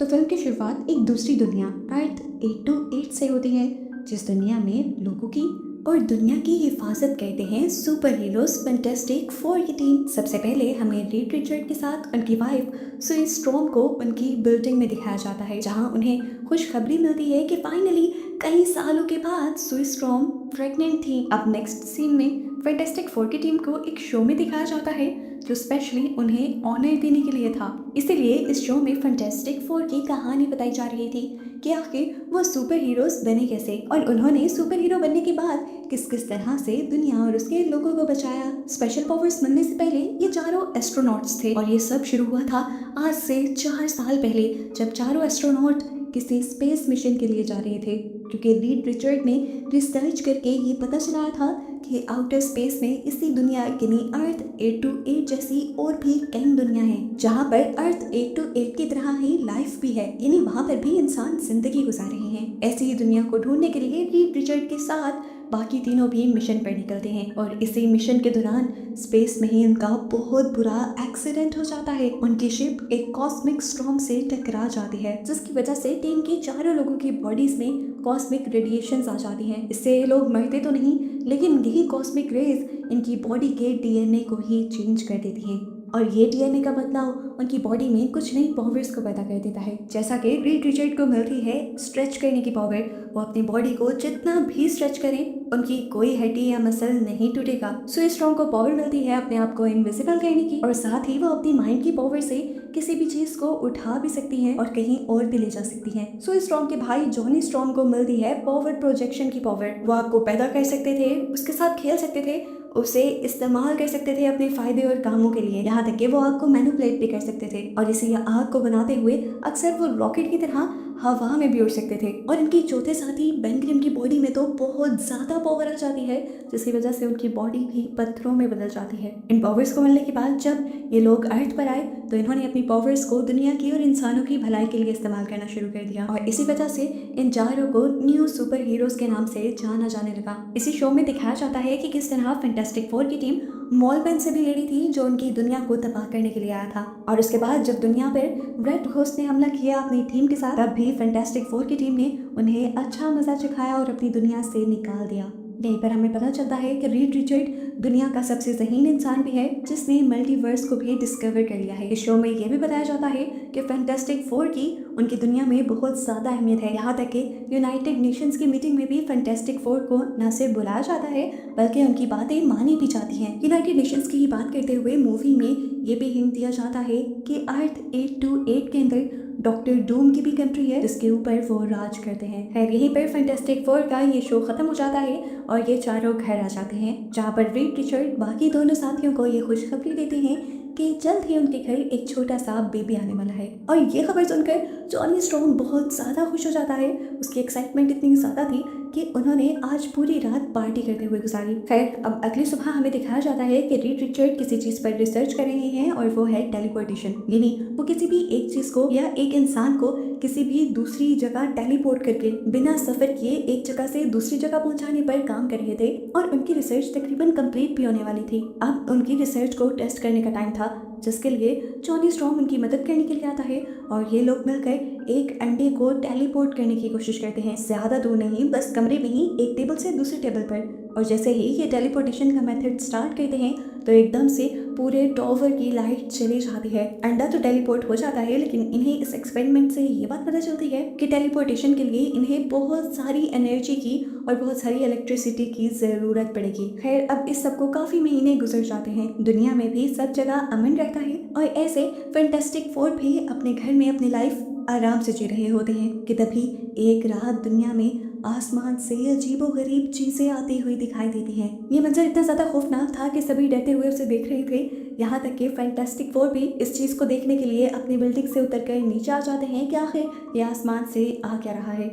तो फिल्म की शुरुआत एक दूसरी दुनिया अर्थ 828 से होती है, जिस दुनिया में लोगों की और दुनिया की हिफाजत करते हैं सुपर हीरोज फैंटास्टिक फोर की टीम। सबसे पहले हमें रीड रिचर्ड के साथ उनकी वाइफ सुई स्ट्रॉम को उनकी बिल्डिंग में दिखाया जाता है, जहां उन्हें खुशखबरी मिलती है कि फाइनली कई सालों के बाद सुई स्ट्रॉम प्रेग्नेंट थी। अब नेक्स्ट सीन में फैंटास्टिक फोर की टीम को एक शो में दिखाया जाता है जो स्पेशली उन्हें ऑनर देने के लिए था। इसीलिए इस शो में फैंटास्टिक फोर की कहानी बताई जा रही थी कि आखिर वो सुपर हीरोज बने कैसे और उन्होंने सुपर हीरो बनने के बाद किस किस तरह से दुनिया और उसके लोगों को बचाया। स्पेशल पावर्स मिलने से पहले ये चारों एस्ट्रोनॉट्स थे और ये सब शुरू हुआ था आज से 4 साल पहले, जब चारों एस्ट्रोनॉट किसी स्पेस मिशन के लिए जा रहे थे, क्योंकि रीड रिचर्ड ने रिसर्च करके ये पता चलाया था कि आउटर स्पेस में इसी दुनिया यानी अर्थ 828 जैसी और भी कई दुनिया हैं, जहाँ पर अर्थ 828 की तरह ही लाइफ भी है, यानी वहाँ पर भी इंसान जिंदगी गुजार रहे हैं। ऐसी ही दुनिया को ढूंढने के लिए रीड रिचर्ड के साथ बाकी तीनों भी मिशन पर निकलते हैं और इसी मिशन के दौरान स्पेस में ही उनका बहुत बुरा एक्सीडेंट हो जाता है। उनकी शिप एक कॉस्मिक स्टॉर्म से टकरा जाती है, जिसकी वजह से टीम के चारों लोगों की बॉडीज में कॉस्मिक रेडिएशंस आ जाती हैं। इससे ये लोग मरते तो नहीं, लेकिन यही कॉस्मिक रेज इनकी बॉडी के डीएनए को ही चेंज कर देती है और ये डीएनए का बदलाव उनकी बॉडी में कुछ नई पावर्स को पैदा कर देता है। जैसा कि रीड रिचर्ड को मिलती है स्ट्रेच करने की पावर, वो अपनी बॉडी को जितना भी स्ट्रेच करें उनकी कोई हड्डी या मसल नहीं टूटेगा। सुई स्ट्रॉन्ग को पावर मिलती है अपने आप को इनविजिबल करने की और साथ ही वो अपनी माइंड की पावर से किसी भी चीज को उठा भी सकती हैं और कहीं और भी ले जा सकती हैं। सुई स्ट्रॉन्ग के भाई जॉनी स्ट्रॉन्ग को मिलती है पावर प्रोजेक्शन की पावर। वो आग को पैदा कर सकते थे, उसके साथ खेल सकते थे, उसे इस्तेमाल कर सकते थे अपने फायदे और कामों के लिए, यहाँ तक कि वो आग को मैनिपुलेट भी कर सकते थे और इसी आग को बनाते हुए अक्सर वो रॉकेट की तरह हवा में भी उड़ सकते थे। और इनकी चौथे साथी बेन ग्रिम की बॉडी में तो बहुत ज्यादा पावर आ जाती है, जिसकी वजह से उनकी बॉडी भी पत्थरों में बदल जाती है। इन पावर्स को मिलने के बाद जब ये लोग अर्थ पर आए तो इन्होंने अपनी पावर्स को दुनिया की और इंसानों की भलाई के लिए इस्तेमाल करना शुरू कर दिया और इसी वजह से इन चारों को न्यू सुपर हीरोज के नाम से जाना जाने लगा। इसी शो में दिखाया जाता है कि किस तरह फैंटास्टिक फोर की टीम मॉलपेन से भी लड़ी थी, जो उनकी दुनिया को तबाह करने के लिए आया था। और उसके बाद जब दुनिया पर रेड घोस्ट ने हमला किया अपनी टीम के साथ, तब भी फैंटास्टिक फोर की टीम ने उन्हें अच्छा मजा चखाया और अपनी दुनिया से निकाल दिया। यहीं पर हमें पता चलता है कि रीड रिचर्ड दुनिया का सबसे ज़हीन इंसान भी है, जिसने मल्टीवर्स को भी डिस्कवर कर लिया है। इस शो में यह भी बताया जाता है कि फैंटास्टिक फोर की उनकी दुनिया में बहुत ज़्यादा अहमियत है, यहाँ तक कि यूनाइटेड नेशंस की मीटिंग में भी फैंटास्टिक फोर को न सिर्फ बुलाया जाता है बल्कि उनकी बातें मानी भी जाती हैं। यूनाइटेड नेशंस की बात करते हुए मूवी में ये भी हिंट दिया जाता है कि अर्थ 828 के अंदर डॉक्टर डूम की भी कंट्री है, जिसके ऊपर वो राज करते हैं। खैर यहीं पर फैंटास्टिक फोर का ये शो खत्म हो जाता है और ये चारों घर आ जाते हैं, जहाँ पर रीड रिचर्ड बाकी दोनों साथियों को ये खुशखबरी देते हैं कि जल्द ही उनके घर एक छोटा सा बेबी आने वाला है। और ये खबर सुनकर जॉनी स्ट्रॉन्ग बहुत ज़्यादा खुश हो जाता है। उसकी एक्साइटमेंट इतनी ज़्यादा थी कि उन्होंने आज पूरी रात पार्टी करते हुए गुजारी। खैर अब अगली सुबह हमें दिखाया जाता है कि रीड रिचर्ड किसी चीज़ पर रिसर्च कर रहे हैं और वो है टेलीपोर्टेशन, यानी वो किसी भी एक चीज़ को या एक इंसान को किसी भी दूसरी जगह टेलीपोर्ट करके बिना सफ़र किए एक जगह से दूसरी जगह पहुंचाने पर काम कर रहे थे और उनकी रिसर्च तकरीबन कंप्लीट भी होने वाली थी। अब उनकी रिसर्च को टेस्ट करने का टाइम था, जिसके लिए जॉनी स्ट्रॉन्ग उनकी मदद करने के लिए आता है और ये लोग मिलकर एक अंडे को टेलीपोर्ट करने की कोशिश करते हैं, ज़्यादा दूर नहीं, बस कमरे में ही एक टेबल से दूसरे टेबल पर। और जैसे ही ये टेलीपोर्टेशन का मेथड स्टार्ट करते हैं तो एकदम से पूरे टॉवर की लाइट चली जाती है। अंडा तो टेलीपोर्ट हो जाता है, लेकिन इन्हें इस एक्सपेरिमेंट से ये बात पता चलती है कि टेलीपोर्टेशन के लिए इन्हें बहुत सारी एनर्जी की और बहुत सारी इलेक्ट्रिसिटी की ज़रूरत पड़ेगी। खैर अब इस सबको काफ़ी महीने गुजर जाते हैं, दुनिया में भी सब जगह अमन रहता है और ऐसे फैंटास्टिक फोर भी अपने घर में अपनी लाइफ आराम से जी रहे होते हैं कि तभी एक रात दुनिया में आसमान से अजीबोगरीब चीजें आती हुई दिखाई देती हैं। ये मंजर इतना ज्यादा खौफनाक था कि सभी डरते हुए उसे देख रहे थे, यहाँ तक कि फैंटास्टिक फोर भी इस चीज को देखने के लिए अपनी बिल्डिंग से उतरकर नीचे आ जाते हैं कि आखिर ये आसमान से आ क्या रहा है।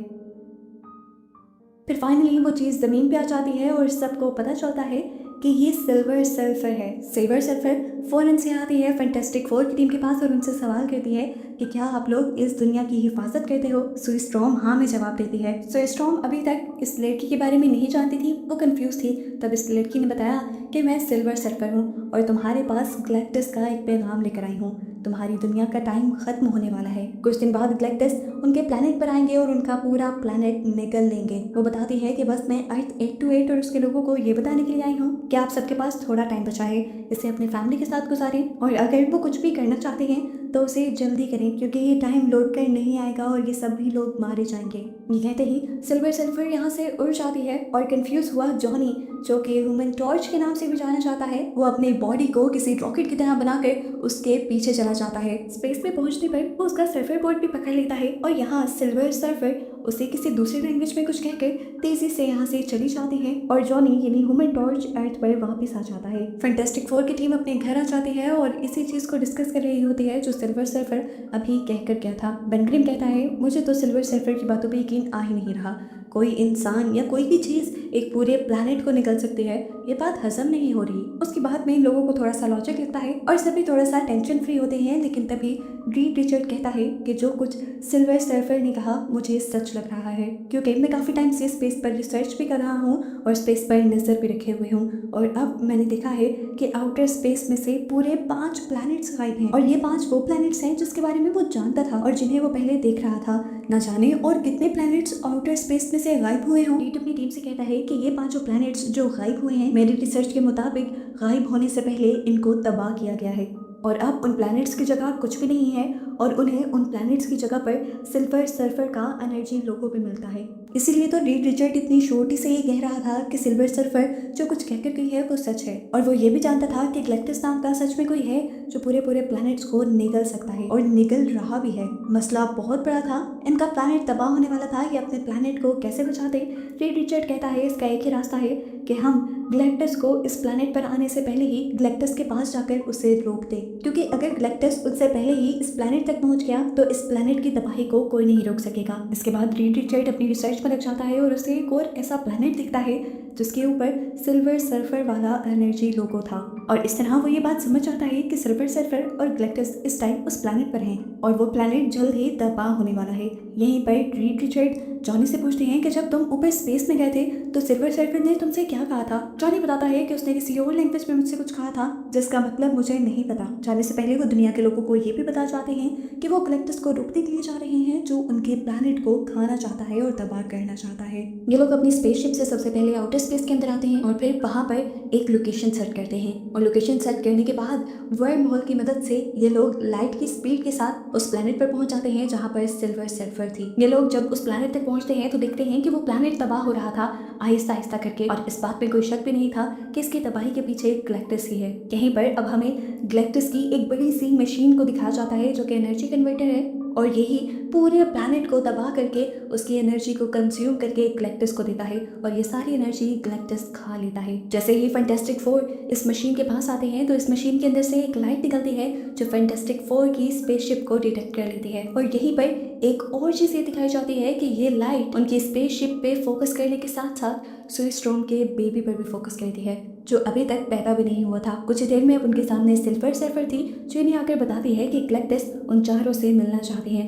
फिर फाइनली वो चीज़ ज़मीन पे आ जाती है और सबको पता चलता है कि ये सिल्वर सल्फर है। सिल्वर सल्फर फ़ौरन से आती है फैंटास्टिक फोर की टीम के पास और उनसे सवाल करती है कि क्या आप लोग इस दुनिया की हिफाजत करते हो। सुई स्ट्रॉम हाँ में जवाब देती है। सुई स्ट्रॉम अभी तक इस लड़की के बारे में नहीं जानती थी, वो कंफ्यूज थी। तब इस लड़की ने बताया कि मैं सिल्वर सल्फर हूँ और तुम्हारे पास गैलेक्टस का एक पैगाम लेकर आई हूँ, तुम्हारी दुनिया का टाइम खत्म होने वाला है। कुछ दिन बाद ग्लैक्टस उनके प्लेनेट पर आएंगे और उनका पूरा प्लेनेट निगल लेंगे। वो बताती है कि बस मैं अर्थ 828 और उसके लोगों को ये बताने के लिए आई हूँ कि आप सबके पास थोड़ा टाइम बचा है, इसे अपने फैमिली के साथ गुजारें और अगर वो कुछ भी करना चाहते हैं तो उसे जल्दी करें क्योंकि ये टाइम लौट कर नहीं आएगा और ये सभी लोग मारे जाएंगे। ये कहते ही सिल्वर सर्फर यहाँ से उड़ जाती है और कंफ्यूज हुआ जॉनी, जो कि ह्यूमन टॉर्च के नाम से भी जाना जाता है, वो अपनी बॉडी को किसी रॉकेट की तरह बनाकर उसके पीछे चला जाता है। स्पेस में पहुंचने पर वो उसका सर्फर बोर्ड भी पकड़ लेता है और यहाँ सिल्वर सर्फर उसे किसी दूसरी लैंग्वेज में कुछ कहकर तेजी से यहाँ से चली जाती है और जॉनी यानी ह्यूमन टॉर्च अर्थ पर वापस आ जाता है। फैंटास्टिक फोर की टीम अपने घर आ जाती है और इसी चीज को डिस्कस कर रही होती है जो सिल्वर सर्फर अभी कहकर गया था। बेन ग्रिम कहता है, मुझे तो सिल्वर सर्फर की बातों पर यकीन आ ही नहीं रहा। कोई इंसान या कोई भी चीज़ एक पूरे प्लैनेट को निकल सकती है, ये बात हजम नहीं हो रही। उसकी बात में इन लोगों को थोड़ा सा लॉजिक लगता है और सभी थोड़ा सा टेंशन फ्री होते हैं, लेकिन तभी रीड रिचर्ड कहता है कि जो कुछ सिल्वर सर्फर ने कहा मुझे सच लग रहा है, क्योंकि मैं काफ़ी टाइम से स्पेस पर रिसर्च भी कर रहा हूँ और स्पेस पर नज़र भी रखे हुए हूँ और अब मैंने देखा है कि आउटर स्पेस में से पूरे 5 प्लैनेट्स गायब हैं और ये 5 वो प्लैनेट्स हैं जिसके बारे में वो जानता था और जिन्हें वो पहले देख रहा था। न जाने और कितने प्लैनेट्स आउटर स्पेस में से गायब हुए हों। रीड अपनी टीम से कहता है कि ये 5 प्लैनेट्स जो गायब हुए हैं, मेरी रिसर्च के मुताबिक गायब होने से पहले इनको तबाह किया गया है और अब उन प्लैनेट्स की जगह कुछ भी नहीं है और उन्हें उन प्लैनेट्स की जगह पर सिल्वर सर्फर का एनर्जी लोगों पे मिलता है। इसीलिए तो रीड रिचर्ड इतनी छोटी से ये कह रहा था कि सिल्वर सर्फर जो कुछ कहकर गई है वो सच है और वो ये भी जानता था कि ग्लैक्टस नाम का सच में कोई है जो पूरे पूरे प्लैनेट्स को निगल सकता है और निगल रहा भी है। मसला बहुत बड़ा था, इनका प्लैनेट तबाह होने वाला था। ये अपने प्लैनेट को कैसे बचाते? रीड रिचर्ड कहता है इसका एक ही रास्ता है कि हम ग्लैक्टस को इस प्लैनेट पर आने से पहले ही ग्लैक्टस के पास जाकर उसे रोक दे, क्योंकि अगर ग्लैक्टस उससे पहले ही इस प्लैनेट तक पहुंच गया तो इस प्लैनेट की तबाही को कोई नहीं रोक सकेगा। इसके बाद रीड रिचर्ड अपनी रिसर्च पर लग जाता है और उसे एक और ऐसा प्लैनेट दिखता है जिसके ऊपर सिल्वर सर्फर वाला एनर्जी लोगो था और इस तरह वो ये बात समझ जाता है कि सिल्वर सर्फर और ग्लैक्टस इस टाइम उस प्लैनेट पर हैं और वो प्लैनेट जल्द ही तबाह होने वाला है। यहीं पर रीड रिचर्ड जॉनी से पूछते हैं कि जब तुम ऊपर स्पेस में गए थे तो सिल्वर सर्फर ने तुमसे क्या कहा था? जॉनी बताता है कि उसने किसी और लैंग्वेज में मुझसे कुछ कहा था जिसका मतलब मुझे नहीं पता। जाने से पहले वो दुनिया के लोगों को ये भी बता जाते हैं कि वो ग्लैक्टस को रोकने के लिए जा रहे हैं जो उनके प्लैनेट को खाना चाहता है और तबाह करना चाहता है। ये लोग अपनी स्पेसशिप से सबसे पहले आउटर स्पेस के अंदर आते हैं और फिर वहाँ पर एक लोकेशन सेट करते हैं और लोकेशन सेट करने के बाद वर्म होल की मदद से ये लोग लाइट की स्पीड के साथ उस प्लैनेट पर पहुंच जाते हैं जहाँ पर सिल्वर सर्फर थी। ये लोग जब उस प्लैनेट तक पहुंचते हैं तो देखते हैं कि वो प्लैनेट तबाह हो रहा था आहिस्ता आहिस्ता करके और इस बात पे कोई शक भी नहीं था कि इसकी तबाही के पीछे ग्लैक्टस ही है। यहीं पर अब हमें ग्लैक्टस की एक बड़ी सी मशीन को दिखाया जाता है जो कि एनर्जी कन्वर्टर है और यही पूरे प्लैनेट को तबाह करके उसकी एनर्जी को कंज्यूम करके ग्लैक्टस को देता है और ये सारी एनर्जी ग्लैक्टस खा लेता है। जैसे ही फैंटास्टिक फोर इस मशीन के पास आते हैं तो इस मशीन के अंदर से एक लाइट निकलती है जो फैंटास्टिक फोर की स्पेसशिप को डिटेक्ट कर लेती है और यहीं पर एक और चीज़ ये दिखाई जाती है कि ये लाइट उनकी स्पेसशिप पे फोकस करने के साथ साथ सुई स्ट्रॉम के बेबी पर भी फोकस करती है जो अभी तक पैदा भी नहीं हुआ था। कुछ देर में अब उनके सामने सिल्वर सर्फर थी जो इन्हें आकर बताती है कि ग्लैक्टस उन चारों से मिलना चाहती है।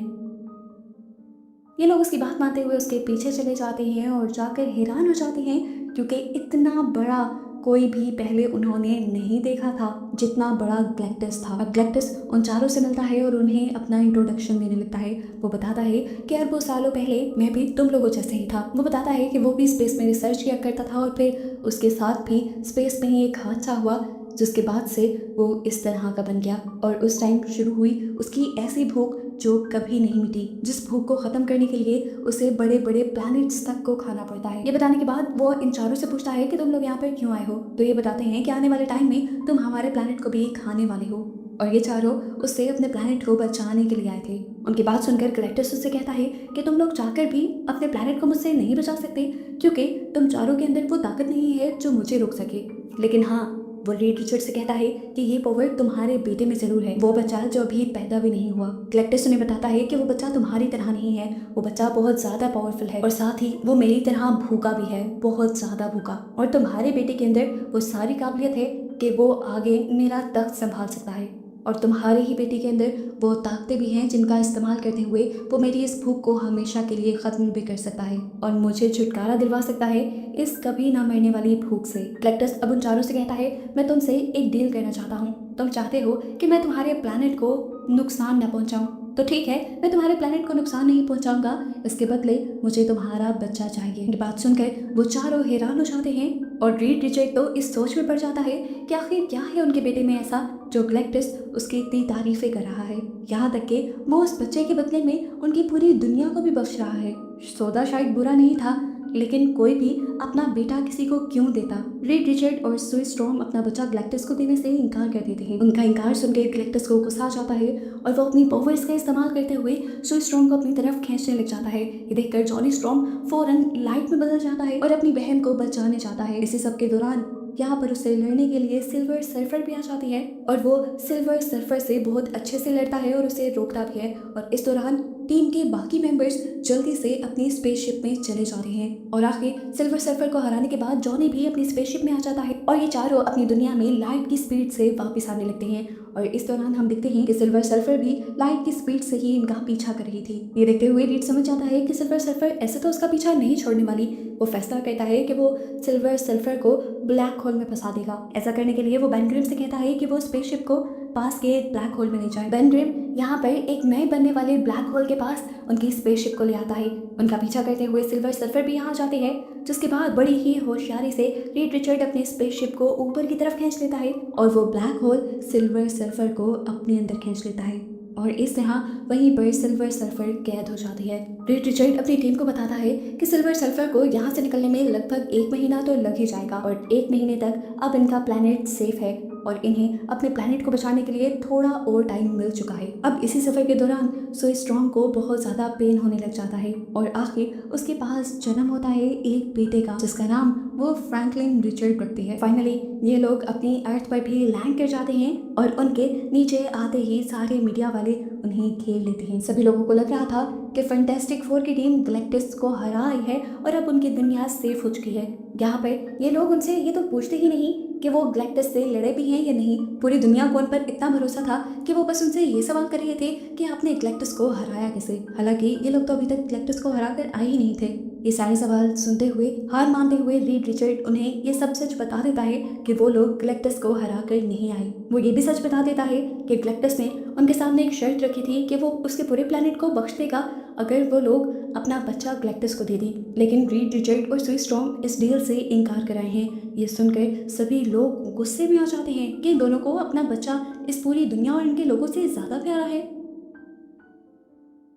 ये लोग उसकी बात मानते हुए उसके पीछे चले जाते हैं और जाकर हैरान हो जाते हैं क्योंकि इतना बड़ा कोई भी पहले उन्होंने नहीं देखा था जितना बड़ा ग्लैक्टस था। अब ग्लैक्टस उन चारों से मिलता है और उन्हें अपना इंट्रोडक्शन देने लगता है। वो बताता है कि अरबों सालों पहले मैं भी तुम लोगों जैसे ही था। वो बताता है कि वो भी स्पेस में रिसर्च किया करता था और फिर उसके साथ भी स्पेस में ही एक हादसा हुआ जिसके बाद से वो इस तरह का बन गया और उस टाइम शुरू हुई उसकी ऐसी भूख जो कभी नहीं मिटी, जिस भूख को ख़त्म करने के लिए उसे बड़े बड़े प्लैनेट्स तक को खाना पड़ता है। ये बताने के बाद वो इन चारों से पूछता है कि तुम लोग यहाँ पर क्यों आए हो? तो ये बताते हैं कि आने वाले टाइम में तुम हमारे प्लैनेट को भी खाने वाले हो और ये चारों उससे अपने प्लैनेट को बचाने के लिए आए थे। उनकी बात सुनकर ग्लैक्टस उससे कहता है कि तुम लोग चाहकर भी अपने प्लैनेट को मुझसे नहीं बचा सकते क्योंकि तुम चारों के अंदर वो ताकत नहीं है जो मुझे रोक सके। लेकिन हाँ, वो रीड रिचर्ड से कहता है कि ये पावर तुम्हारे बेटे में जरूर है, वो बच्चा जो अभी पैदा भी नहीं हुआ। ग्लैक्टस उन्हें बताता है कि वो बच्चा तुम्हारी तरह नहीं है, वो बच्चा बहुत ज्यादा पावरफुल है और साथ ही वो मेरी तरह भूखा भी है, बहुत ज्यादा भूखा। और तुम्हारे बेटे के अंदर वो सारी काबिलियत है कि वो आगे मेरा तख्त संभाल सकता है और तुम्हारे ही बेटे के अंदर वो ताकतें भी हैं जिनका इस्तेमाल करते हुए वो मेरी इस भूख को हमेशा के लिए ख़त्म भी कर सकता है और मुझे छुटकारा दिलवा सकता है इस कभी ना मरने वाली भूख से। ग्लैक्टस अब उन चारों से कहता है मैं तुमसे एक डील करना चाहता हूँ। तुम चाहते हो कि मैं तुम्हारे प्लैनेट को नुकसान ना पहुंचाऊं। तो ठीक है, मैं तुम्हारे प्लेनेट को नुकसान नहीं पहुंचाऊंगा, इसके बदले मुझे तुम्हारा बच्चा चाहिए। ये बात सुनकर वो चारों हैरान हो जाते हैं और रीड रिचर्ड तो इस सोच में पड़ जाता है कि आखिर क्या है उनके बेटे में ऐसा जो गैलेक्टस उसकी इतनी तारीफें कर रहा है। यहाँ तक कि वो उस बच्चे के बदले में उनकी पूरी दुनिया को भी बख्श रहा है। सौदा शायद बुरा नहीं था, लेकिन कोई भी अपना बेटा किसी को क्यों देता। रीड रिचर्ड और सुई स्टॉर्म अपना बच्चा गैलेक्टस को देने से इनकार कर देते हैं। उनका इनकार सुनकर गैलेक्टस को गुस्सा आ जाता है और वो अपनी पावर्स का इस्तेमाल करते हुए सुई स्टॉर्म को अपनी तरफ खींचने लग जाता है। ये देखकर जॉनी स्टॉर्म फौरन लाइट में बदल जाता है और अपनी बहन को बचाने जाता है। इसी सब के दौरान यहाँ पर उससे लड़ने के लिए सिल्वर सर्फर भी आ जाती है और वो सिल्वर सर्फर से बहुत अच्छे से लड़ता है और उसे रोकता भी है। और इस दौरान टीम के बाकी मेंबर्स जल्दी से अपनी स्पेसशिप में चले जाते हैं और आखिर सिल्वर सर्फर को हराने के बाद जॉनी भी अपनी स्पेसशिप में आ जाता है और ये चारों अपनी दुनिया में लाइट की स्पीड से वापस आने लगते हैं। और इस दौरान हम देखते हैं कि सिल्वर सर्फर भी लाइट की स्पीड से ही इनका पीछा कर रही थी। ये देखते हुए रीड समझ जाता है कि सिल्वर सर्फर ऐसे तो उसका पीछा नहीं छोड़ने वाली। वो फैसला करता है कि वो सिल्वर सर्फर को ब्लैक होल में फंसा देगा। ऐसा करने के लिए वो बेन ग्रिम से कहता है कि वो स्पेसशिप को पास के ब्लैक होल में ले जाए। बेन ग्रिम यहाँ पर एक नए बनने वाले ब्लैक होल के पास उनकी स्पेसशिप को ले आता है। उनका पीछा करते हुए सिल्वर सर्फर भी यहाँ जाते हैं, जिसके बाद बड़ी ही होशियारी से रीड रिचर्ड अपनी स्पेसशिप को ऊपर की तरफ खींच लेता है और वो ब्लैक होल सिल्वर सर्फर को अपने अंदर खींच लेता है और इस तरह वहीं पर सिल्वर सर्फर कैद हो जाती है। रीड रिचर्ड अपनी टीम को बताता है कि सिल्वर सर्फर को यहाँ से निकलने में लगभग 1 महीना तो लग ही जाएगा और 1 महीने तक अब इनका प्लैनेट सेफ है और इन्हें अपने प्लैनेट को बचाने के लिए थोड़ा और टाइम मिल चुका है। अब इसी सफर के दौरान सुई स्ट्रॉन्ग को बहुत ज्यादा पेन होने लग जाता है और आखिर उसके पास जन्म होता है एक बेटे का, जिसका नाम वो फ्रैंकलिन रिचर्ड रखती है। फाइनली ये लोग अपनी अर्थ पर भी लैंड कर जाते हैं और उनके नीचे आते ही सारे मीडिया वाले उन्हें घेर लेते हैं। सभी लोगों को लग रहा था कि फैंटास्टिक फोर की टीम गैलेक्टस को हरा आई है और अब उनकी दुनिया सेफ हो चुकी है। यहाँ पर ये लोग उनसे ये तो पूछते ही नहीं कि वो गैलेक्टस से लड़े भी हैं या नहीं। पूरी दुनिया को उन पर इतना भरोसा था कि वो बस उनसे ये सवाल कर रहे थे कि आपने गैलेक्टस को हराया कैसे। हालांकि ये लोग तो अभी तक गैलेक्टस को हरा कर आए ही नहीं थे। ये सारे सवाल सुनते हुए हार मानते हुए रीड रिचर्ड उन्हें ये सब सच बता देता है कि वो लोग गैलेक्टस को हरा कर नहीं आए। वो ये भी सच बता देता है कि गैलेक्टस ने उनके सामने एक शर्त रखी थी कि वो उसके पूरे प्लेनेट को बख्श देगा अगर वो लोग अपना बच्चा गैलेक्टस को दे दें। लेकिन रीड रिचर्ड और सुई स्ट्रॉन्ग इस डील से इनकार कर रहे हैं। ये सुनकर सभी लोग गुस्से में आ जाते हैं कि इन दोनों को अपना बच्चा इस पूरी दुनिया और इनके लोगों से ज़्यादा प्यारा है।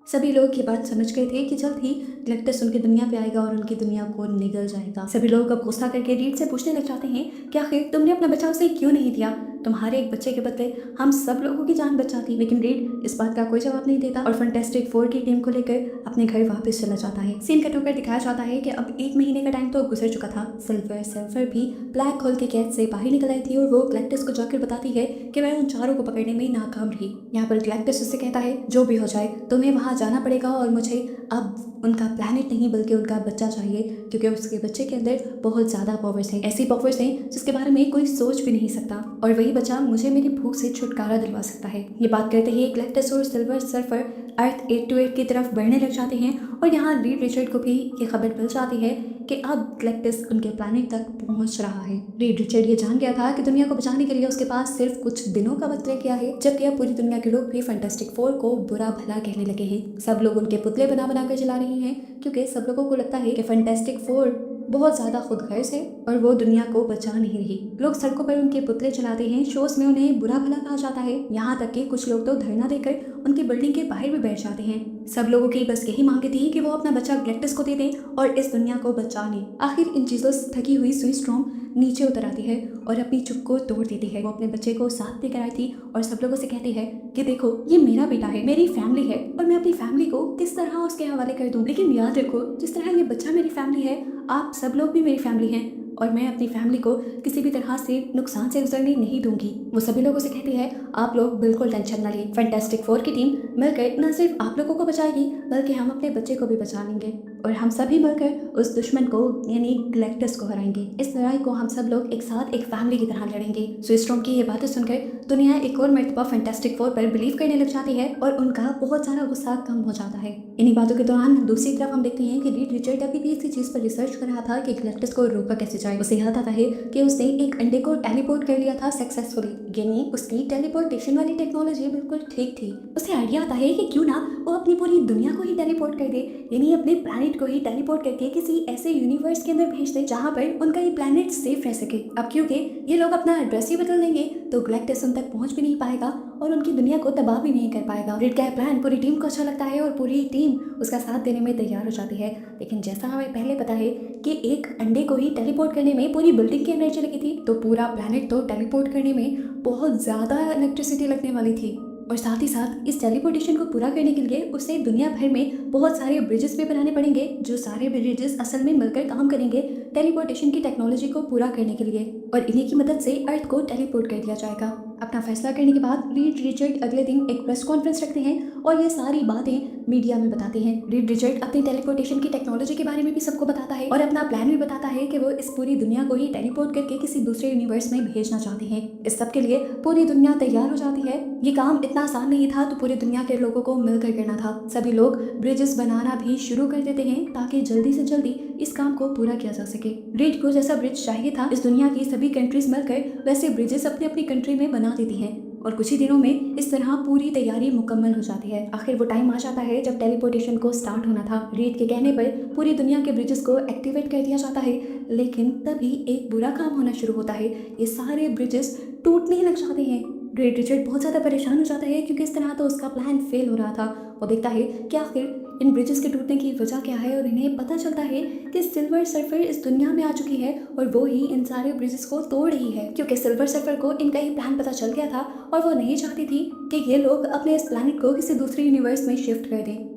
सभी लोग ये बात समझ गए थे कि जल्द ही गैलेक्टस उनकी दुनिया पे आएगा और उनकी दुनिया को निगल जाएगा। सभी लोग अब गुस्सा करके रीड से पूछने लग जाते हैं कि आखिर तुमने अपना बच्चा उसे क्यों नहीं दिया। तुम्हारे एक बच्चे के बदले हम सब लोगों की जान बचाती। लेकिन रीड इस बात का कोई जवाब नहीं देता और फैंटास्टिक फोर की टीम को लेकर अपने घर वापस चला जाता है। सीन कट होकर दिखाया जाता है कि अब 1 महीने का टाइम तो गुजर चुका था। सिल्वर सर्फर भी ब्लैक होल की कैद से बाहर निकल आई थी और वो गैलेक्टस को जाकर बताती है कि वह उन चारों को पकड़ने में नाकाम रही। यहाँ पर गैलेक्टस उससे कहता है जो भी हो जाए तुम्हें वहाँ जाना पड़ेगा और मुझे अब उनका प्लैनेट नहीं बल्कि उनका बच्चा चाहिए, क्योंकि उसके बच्चे के अंदर बहुत ज़्यादा पावर्स हैं, ऐसी पावर्स हैं जिसके बारे में कोई सोच भी नहीं सकता और वही बच्चा मुझे मेरी भूख से छुटकारा दिलवा सकता है। ये बात करते ही गैलेक्टस और सिल्वर सर्फर अर्थ 828 की तरफ बढ़ने लग जाते हैं और यहाँ रीड रिचर्ड को भी ये खबर मिल जाती है कि अब गैलेक्टस उनके प्लैनेट तक पहुंच रहा है। रीड रिचर्ड ये जान गया था कि दुनिया को बचाने के लिए उसके पास सिर्फ कुछ दिनों का वक्त रह गया है, जबकि अब पूरी दुनिया के लोग भी फैंटास्टिक फोर को बुरा भला कहने लगे हैं। सब लोग उनके पुतले बना बना कर जला रहे हैं क्योंकि सब लोगों को लगता है कि फैंटास्टिक फोर बहुत ज़्यादा खुदगर्ज है और वो दुनिया को बचा नहीं रही। लोग सड़कों पर उनके पुतले चलाते हैं, शोज में उन्हें बुरा भला कहा जाता है, यहाँ तक कि कुछ लोग तो धरना देकर उनकी बिल्डिंग के बाहर भी बैठ जाते हैं। सब लोगों की बस यही मांग थी कि वो अपना बच्चा गैलेक्टस को दे दें और इस दुनिया को बचा लें। आखिर इन चीज़ों से थकी हुई सुई स्ट्रॉन्ग नीचे उतर आती है और अपनी चुप को तोड़ देती है। वो अपने बच्चे को साथ लेकर आई थी और सब लोगों से कहती है कि देखो ये मेरा बेटा है, मेरी फैमिली है और मैं अपनी फैमिली को किस तरह उसके हवाले कर दूं। लेकिन याद रखो जिस तरह ये बच्चा मेरी फैमिली है, आप सब लोग भी मेरी फैमिली हैं और मैं अपनी फैमिली को किसी भी तरह से नुकसान से गुजरने नहीं दूंगी। वो सभी लोगों से कहती है आप लोग बिल्कुल टेंशन ना लें, फैंटास्टिक फोर की टीम मिलकर न सिर्फ आप लोगों को बचाएगी बल्कि हम अपने बच्चे को भी बचा लेंगे। और हम सभी मिलकर उस दुश्मन को यानी गैलेक्टस को हराएंगे। इस लड़ाई को हम सब लोग एक साथ एक फैमिली की तरह लड़ेंगे। सो स्ट्रॉम की ये बातें सुनकर दुनिया एक और मर्तबा फैंटास्टिक फोर पर बिलीव करने लग जाती है और उनका बहुत सारा गुस्सा कम हो जाता है। इन्हीं बातों के दौरान दूसरी तरफ हम देखते हैं कि रीड रिचर्ड अभी भी इसी चीज पर रिसर्च कर रहा था कि गैलेक्टस को रोका कैसे जाए। उसे याद आता है कि उसने एक अंडे को टेलीपोर्ट कर लिया था सक्सेसफुली, यानी उसकी टेलीपोर्टेशन वाली टेक्नोलॉजी बिल्कुल ठीक थी। उसे आइडिया आता है कि क्यों ना वो अपनी पूरी दुनिया को ही टेलीपोर्ट कर दे, यानी अपने प्लैनेट को ही टेलीपोर्ट करके किसी ऐसे यूनिवर्स के अंदर भेज दे जहाँ पर उनका ये प्लैनेट सेफ रह सके। अब क्योंकि ये लोग अपना एड्रेस ही बदल देंगे तो गैलेक्टस उन तक पहुंच भी नहीं पाएगा और उनकी दुनिया को तबाह भी नहीं कर पाएगा। रीड का प्लान पूरी टीम को अच्छा लगता है और पूरी टीम उसका साथ देने में तैयार हो जाती है। लेकिन जैसा हमें पहले पता है कि एक अंडे को ही टेलीपोर्ट करने में पूरी बिल्डिंग की एनर्जी लगी थी, तो पूरा प्लैनेट तो टेलीपोर्ट करने में बहुत ज़्यादा इलेक्ट्रिसिटी लगने वाली थी। और साथ ही साथ इस टेलीपोर्टेशन को पूरा करने के लिए उसे दुनिया भर में बहुत सारे ब्रिजेस भी बनाने पड़ेंगे, जो सारे ब्रिजेस असल में मिलकर काम करेंगे टेलीपोर्टेशन की टेक्नोलॉजी को पूरा करने के लिए, और इन्हीं की मदद से अर्थ को टेलीपोर्ट कर दिया जाएगा। अपना फैसला करने के बाद रीड रिचर्ड अगले दिन एक प्रेस कॉन्फ्रेंस रखते हैं और ये सारी बातें मीडिया में बताते हैं। रीड रिचर्ड अपनी टेलीपोर्टेशन की टेक्नोलॉजी के बारे में भी सबको बताता है और अपना प्लान भी बताता है कि वो इस पूरी दुनिया को ही टेलीपोर्ट करके किसी दूसरे यूनिवर्स में भेजना चाहते हैं। इस सब के लिए पूरी दुनिया तैयार हो जाती है। ये काम इतना आसान नहीं था, तो पूरी दुनिया के लोगों को मिलकर करना था। सभी लोग ब्रिजेस बनाना भी शुरू कर देते हैं ताकि जल्दी से जल्दी इस काम को पूरा किया जा सके। रीड को जैसा ब्रिज चाहिए था, इस दुनिया की सभी कंट्रीज मिलकर वैसे ब्रिजेस अपनी अपनी कंट्री में बना देती हैं और कुछ ही दिनों में इस तरह पूरी तैयारी मुकम्मल हो जाती है। आखिर वो टाइम आ जाता है जब टेलीपोर्टेशन को स्टार्ट होना था। रीड के कहने पर पूरी दुनिया के ब्रिजेस को एक्टिवेट कर दिया जाता है, लेकिन तभी एक बुरा काम होना शुरू होता है। ये सारे ब्रिजेस टूटने लग जाते हैं। रीड रिचर्ड बहुत ज़्यादा परेशान हो जाता है क्योंकि इस तरह तो उसका प्लान फेल हो रहा था। वो देखता है कि आखिर इन ब्रिजेस के टूटने की वजह क्या है और इन्हें पता चलता है कि सिल्वर सर्फर इस दुनिया में आ चुकी है और वो ही इन सारे ब्रिजेस को तोड़ रही है, क्योंकि सिल्वर सर्फर को इनका ही प्लान पता चल गया था और वो नहीं चाहती थी कि ये लोग अपने इस प्लैनेट को किसी दूसरे यूनिवर्स में शिफ्ट कर दें।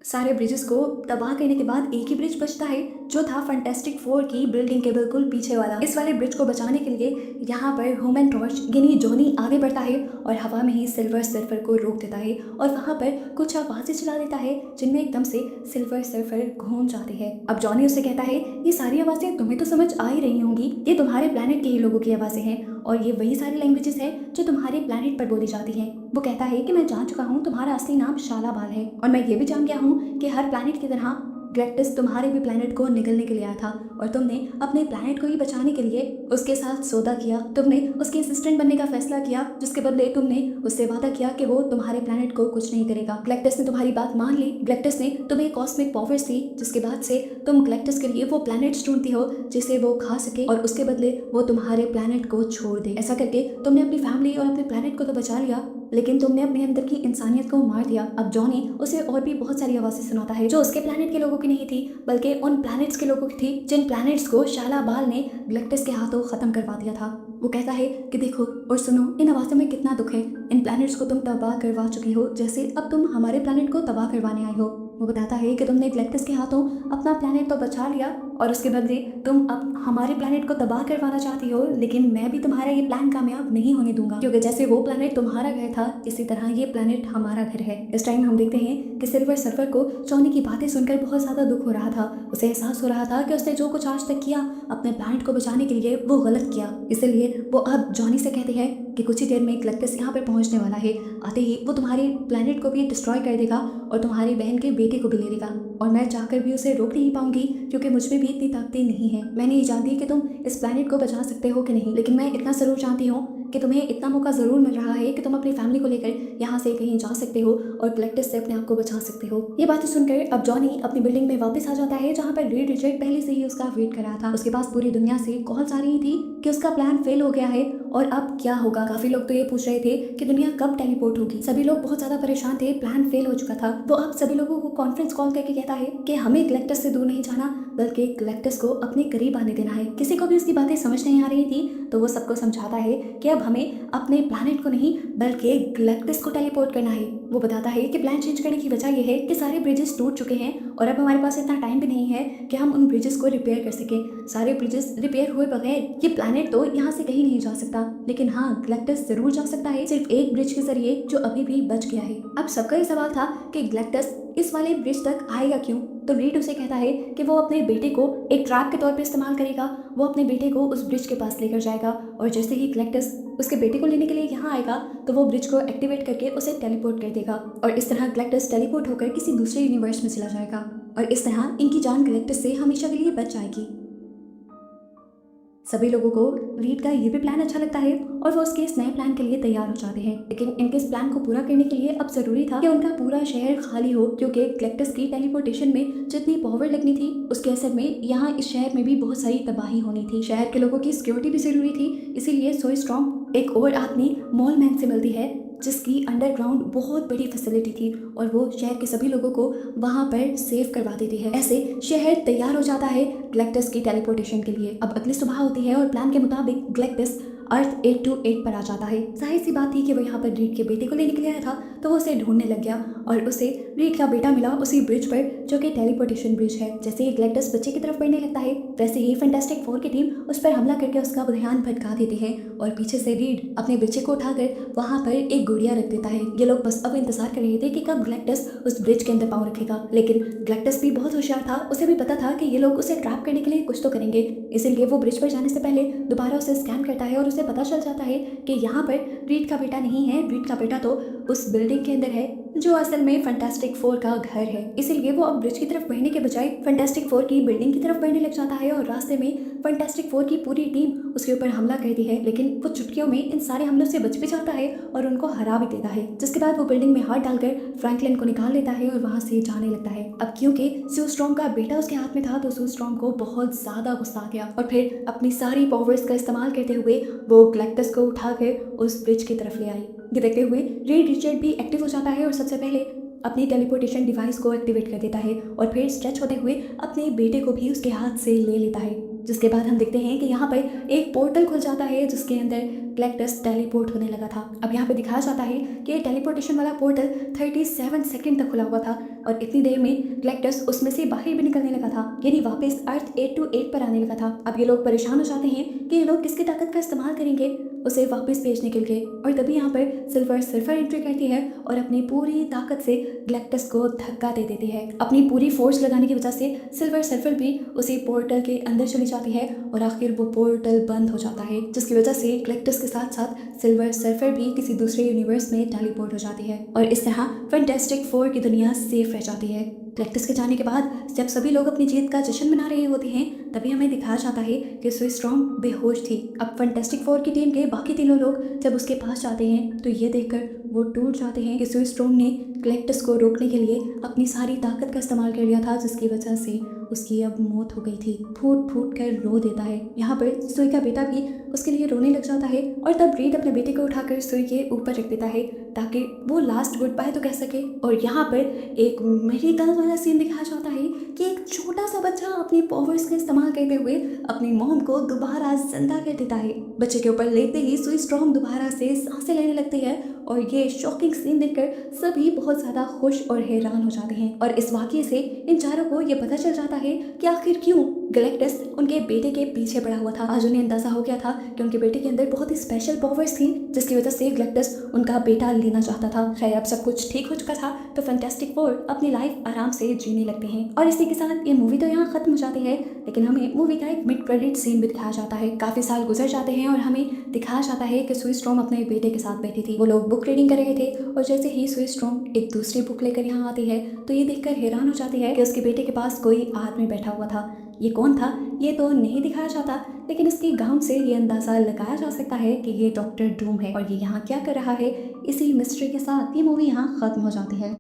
सारे ब्रिजेस को तबाह करने के बाद एक ही ब्रिज बचता है, जो था फैंटास्टिक फोर की बिल्डिंग के बिल्कुल पीछे वाला। इस वाले ब्रिज को बचाने के लिए यहाँ पर ह्यूमन टॉर्च यानी जॉनी आगे बढ़ता है और हवा में ही सिल्वर सर्फर को रोक देता है और वहाँ पर कुछ आवाज़ें चला देता है जिनमें एकदम से सिल्वर सर्फर घूम जाती है। अब जॉनी उससे कहता है, ये सारी आवाज़ें तुम्हें तो समझ आ ही रही होंगी, ये तुम्हारे प्लैनेट के ही लोगों की आवाज़ें हैं और ये वही सारी लैंग्वेजेस हैं जो तुम्हारे प्लैनेट पर बोली जाती हैं। वो कहता है कि मैं जान चुका हूँ तुम्हारा असली नाम शालाबाल है और मैं ये भी जान गया हूँ कि हर प्लैनेट की तरह गैलेक्टस तुम्हारे भी प्लैनेट को निगलने के लिए आया था और तुमने अपने प्लैनेट को ही बचाने के लिए उसके साथ सौदा किया। तुमने उसके असिस्टेंट बनने का फैसला किया, जिसके बदले तुमने उससे वादा किया कि वो तुम्हारे प्लैनेट को कुछ नहीं करेगा। गैलेक्टस ने तुम्हारी बात मान ली। गैलेक्टस ने तुम्हें कॉस्मिक पावर्स दी, जिसके बाद से तुम गैलेक्टस के लिए वो प्लैनेट्स ढूंढती हो जिसे वो खा सके और उसके बदले वो तुम्हारे प्लैनेट को छोड़ दे। ऐसा करके तुमने अपनी फैमिली और अपने प्लैनेट को तो बचा लिया, लेकिन तुमने अपने अंदर की इंसानियत को मार दिया। अब जॉनी उसे और भी बहुत सारी आवाज़ें सुनाता है जो उसके प्लैनेट के लोगों की नहीं थी, बल्कि उन प्लैनेट्स के लोगों की थी जिन प्लैनेट्स को शालाबाल ने गैलेक्टस के हाथों ख़त्म करवा दिया था। वो कहता है कि देखो और सुनो, इन आवाज़ों में कितना दुख है। इन प्लैनेट्स को तुम तबाह करवा चुकी हो, जैसे अब तुम हमारे प्लैनेट को तबाह करवाने आई हो। वो बताता है कि तुमने गैलेक्टस के हाथों अपना प्लैनेट तो बचा लिया और उसके बदले तुम अब हमारे प्लैनेट को तबाह करवाना चाहती हो, लेकिन मैं भी तुम्हारा ये प्लान कामयाब नहीं होने दूंगा, क्योंकि जैसे वो प्लैनेट तुम्हारा घर था इसी तरह ये प्लैनेट हमारा घर है। इस टाइम हम देखते हैं कि सिल्वर सर्फर को जॉनी की बातें सुनकर बहुत ज़्यादा दुख हो रहा था। उसे एहसास हो रहा था कि उसने जो कुछ आज तक किया अपने प्लैनेट को बचाने के लिए वो गलत किया। इसलिए वो अब जॉनी से कहते हैं कि कुछ ही देर में गैलेक्टस यहाँ पर पहुँचने वाला है। आते ही वो तुम्हारे प्लैनेट को भी डिस्ट्रॉय कर देगा और तुम्हारी बहन के बेटे को भी ले लेगा, और मैं चाहकर भी उसे रोक नहीं पाऊंगी क्योंकि मुझ में भी इतनी ताकतें नहीं है। मैं नहीं जानती कि तुम इस प्लैनेट को बचा सकते हो कि नहीं, लेकिन मैं इतना जरूर जानती हूँ कि तुम्हें इतना मौका ज़रूर मिल रहा है कि तुम अपनी फैमिली को लेकर यहाँ से कहीं जा सकते हो और गैलेक्टस से अपने आप को बचा सकते हो। ये बातें सुनकर अब जॉनी अपनी बिल्डिंग में वापस आ जाता है जहाँ पर रीड रिचर्ड पहले से ही उसका वेट कर रहा था। उसके पास पूरी दुनिया से कॉल्स आ रही थी कि उसका प्लान फेल हो गया है और अब क्या होगा। काफी लोग तो ये पूछ रहे थे कि दुनिया कब टेलीपोर्ट होगी। सभी लोग बहुत ज्यादा परेशान थे, प्लान फेल हो चुका था। वो अब सभी लोगों को कॉन्फ्रेंस कॉल करके कहता है कि हमें गैलेक्टस से दूर नहीं जाना, बल्कि गैलेक्टस को अपने करीब आने देना है। किसी को भी उसकी बातें समझ नहीं आ रही थी, तो वो सबको समझाता है कि अब हमें अपने प्लैनेट को नहीं बल्कि गैलेक्टस को टेलीपोर्ट करना है। वो बताता है कि प्लान चेंज करने की वजह यह है कि सारे ब्रिजेस टूट चुके हैं और अब हमारे पास इतना टाइम भी नहीं है कि हम उन ब्रिजेस को रिपेयर कर सकें। सारे ब्रिजेस रिपेयर हुए बगैर ये प्लैनेट तो यहाँ से कहीं नहीं जा सकता, लेकिन हाँ गैलेक्टस जरूर जा सकता है, सिर्फ एक ब्रिज के जरिए जो अभी भी बच गया है। अब सबका ये सवाल था कि गैलेक्टस इस वाले ब्रिज तक आएगा क्यों? तो रीड उसे कहता है कि वो अपने बेटे को एक ट्रैप के तौर पे इस्तेमाल करेगा। वो अपने बेटे को उस ब्रिज के पास लेकर जाएगा और जैसे ही गैलेक्टस उसके बेटे को लेने के लिए यहाँ आएगा तो वो ब्रिज को एक्टिवेट करके उसे टेलीपोर्ट कर देगा और इस तरह गैलेक्टस टेलीपोर्ट होकर किसी दूसरे यूनिवर्स में चला जाएगा और इस तरह इनकी जान गैलेक्टस से हमेशा के लिए बच जाएगी। सभी लोगों को रीड का ये भी प्लान अच्छा लगता है और वो उसके इस नए प्लान के लिए तैयार हो जाते हैं, लेकिन इनके इस प्लान को पूरा करने के लिए अब जरूरी था कि उनका पूरा शहर खाली हो, क्योंकि गैलेक्टस की टेलीपोर्टेशन में जितनी पावर लगनी थी उसके असर में यहाँ इस शहर में भी बहुत सारी तबाही होनी थी। शहर के लोगों की सिक्योरिटी भी जरूरी थी, इसीलिए सोई स्ट्रॉन्ग एक और आदमी मॉल मैन से मिलती है जिसकी अंडरग्राउंड बहुत बड़ी फैसिलिटी थी और वो शहर के सभी लोगों को वहां पर सेव करवा देती है। ऐसे शहर तैयार हो जाता है गैलेक्टस की टेलीपोर्टेशन के लिए। अब अगली सुबह होती है और प्लान के मुताबिक गैलेक्टस अर्थ 828 पर आ जाता है। जाहिर सी बात थी कि वो यहाँ पर रीड के बेटे को लेने के लिए आया था, तो वो उसे ढूंढने लग गया और उसे रीड का बेटा मिला उसी ब्रिज पर जो कि टेलीपोर्टेशन ब्रिज है। जैसे ही गैलेक्टस बच्चे की तरफ बढ़ने लगता है वैसे ही फैंटास्टिक फोर की टीम उस पर हमला करके उसका ध्यान भटका देती है और पीछे से रीड अपने बच्चे को उठाकर वहाँ पर एक गुड़िया रख देता है। ये लोग बस अब इंतजार कर रहे थे कि कब गैलेक्टस उस ब्रिज के अंदर पाँव रखेगा, लेकिन गैलेक्टस भी बहुत होशियार था। उसे भी पता था कि ये लोग उसे ट्रैप करने के लिए कुछ तो करेंगे, इसीलिए वो ब्रिज पर जाने से पहले दोबारा उसे स्कैन करता है और उसे पता चल जाता है कि यहाँ पर रीड का बेटा नहीं है, रीड का बेटा तो उस बिल्डिंग के अंदर है जो असल में फैंटास्टिक फोर का घर है। इसीलिए वो अब ब्रिज की तरफ बढ़ने के बजाय फैंटास्टिक फोर की बिल्डिंग की तरफ बढ़ने लग जाता है और रास्ते में फैंटास्टिक फोर की पूरी टीम उसके ऊपर हमला करती है, लेकिन वो चुटकियों में इन सारे हमलों से बच भी जाता है और उनको हरा भी देता है। जिसके बाद वो बिल्डिंग में हाथ डालकर फ्रैंकलिन को निकाल लेता है और वहां से जाने लगता है। अब क्योंकि सू स्ट्रॉन्ग का बेटा उसके हाथ में था तो सू स्ट्रॉन्ग को बहुत ज्यादा गुस्सा आ गया और फिर अपनी सारी पावर्स का इस्तेमाल करते हुए वो गैलेक्टस को उठाकर उस ब्रिज की तरफ ले आई। ये देखते हुए रीड रिचर्ड भी एक्टिव हो जाता है और सबसे पहले अपनी टेलीपोर्टेशन डिवाइस को एक्टिवेट कर देता है और फिर स्ट्रेच होते हुए अपने बेटे को भी उसके हाथ से ले लेता है। जिसके बाद हम देखते हैं कि यहाँ पर एक पोर्टल खुल जाता है जिसके अंदर गैलेक्टस टेलीपोर्ट होने लगा था। अब यहाँ पे दिखाया जाता है कि टेलीपोर्टेशन वाला पोर्टल 37 सेकंड तक खुला हुआ था और इतनी देर में गैलेक्टस उसमें से बाहर भी निकलने लगा था, यानी वापस अर्थ 828 पर आने लगा था। अब ये लोग परेशान हो जाते हैं कि ये लोग किसकी ताकत का इस्तेमाल करेंगे उसे वापस भेजने के लिए, और तभी यहाँ पर सिल्वर सर्फर एंट्री करती है और अपनी पूरी ताकत से गैलेक्टस को धक्का दे देती है। अपनी पूरी फोर्स लगाने की वजह से सिल्वर सर्फर भी उसी पोर्टल के अंदर चली जाती है और आखिर वो पोर्टल बंद हो जाता है, जिसकी वजह से गैलेक्टस के साथ साथ सिल्वर सर्फर भी किसी दूसरे यूनिवर्स में टेलीपोर्ट हो जाती है और इस तरह फैंटास्टिक फोर की दुनिया सेफ रह जाती है। गैलेक्टस के जाने के बाद जब सभी लोग अपनी जीत का जश्न मना रहे होते हैं तभी हमें दिखाया जाता है कि सुई स्ट्रॉन्ग बेहोश थी। अब फैंटास्टिक फोर की टीम के बाकी तीनों लोग जब उसके पास जाते हैं तो ये देखकर वो टूट जाते हैं कि सुई स्ट्रॉन्ग ने गैलेक्टस को रोकने के लिए अपनी सारी ताकत का इस्तेमाल कर लिया था, जिसकी वजह से उसकी अब मौत हो गई थी। फूट फूट कर रो देता है। यहाँ पर सुई का बेटा भी उसके लिए रोने लग जाता है और तब रीड अपने बेटे को उठाकर सुई के ऊपर रख देता है ताकि वो लास्ट गुड बाय तो कह सके। और यहाँ पर एक मेडिकल वाला सीन दिखाया जाता है कि एक छोटा सा बच्चा अपनी पावर्स का इस्तेमाल करते हुए अपनी मॉम को दोबारा जिंदा कर देता है। बच्चे के ऊपर लेते ही सुई स्ट्रॉन्ग दोबारा से सांसें लेने लगती है और ये शॉकिंग सीन देखकर सभी बहुत ज़्यादा खुश और हैरान हो जाते हैं। और इस वाक़ये से इन चारों को ये पता चल जाता है कि आखिर क्यों गैलेक्टस उनके बेटे के पीछे पड़ा हुआ था। आज उन्हें अंदाजा हो गया था कि उनके बेटे के अंदर बहुत ही स्पेशल पावर्स थी जिसकी वजह से गैलेक्टस उनका बेटा लेना चाहता था। खैर अब सब कुछ ठीक हो चुका था तो फैंटास्टिक फोर अपनी लाइफ आराम से जीने लगते हैं और इसी के साथ ये मूवी तो यहाँ खत्म हो जाती है, लेकिन हमें मूवी का एक मिड क्रेडिट सीन भी दिखाया जाता है। काफी साल गुजर जाते हैं और हमें दिखाया जाता है कि सुई स्ट्रॉन्ग अपने बेटे के साथ बैठी थी। वो लोग बुक रीडिंग कर रहे थे और जैसे ही सुई स्ट्रॉन्ग एक दूसरी बुक लेकर यहाँ आती है तो ये देखकर हैरान हो जाती है कि उसके बेटे के पास कोई आदमी बैठा हुआ था। ये कौन था ये तो नहीं दिखाया जाता, लेकिन इसकी गाउन से ये अंदाजा लगाया जा सकता है कि ये डॉक्टर डूम है और ये यहाँ क्या कर रहा है। इसी मिस्ट्री के साथ ये मूवी यहाँ खत्म हो जाती है।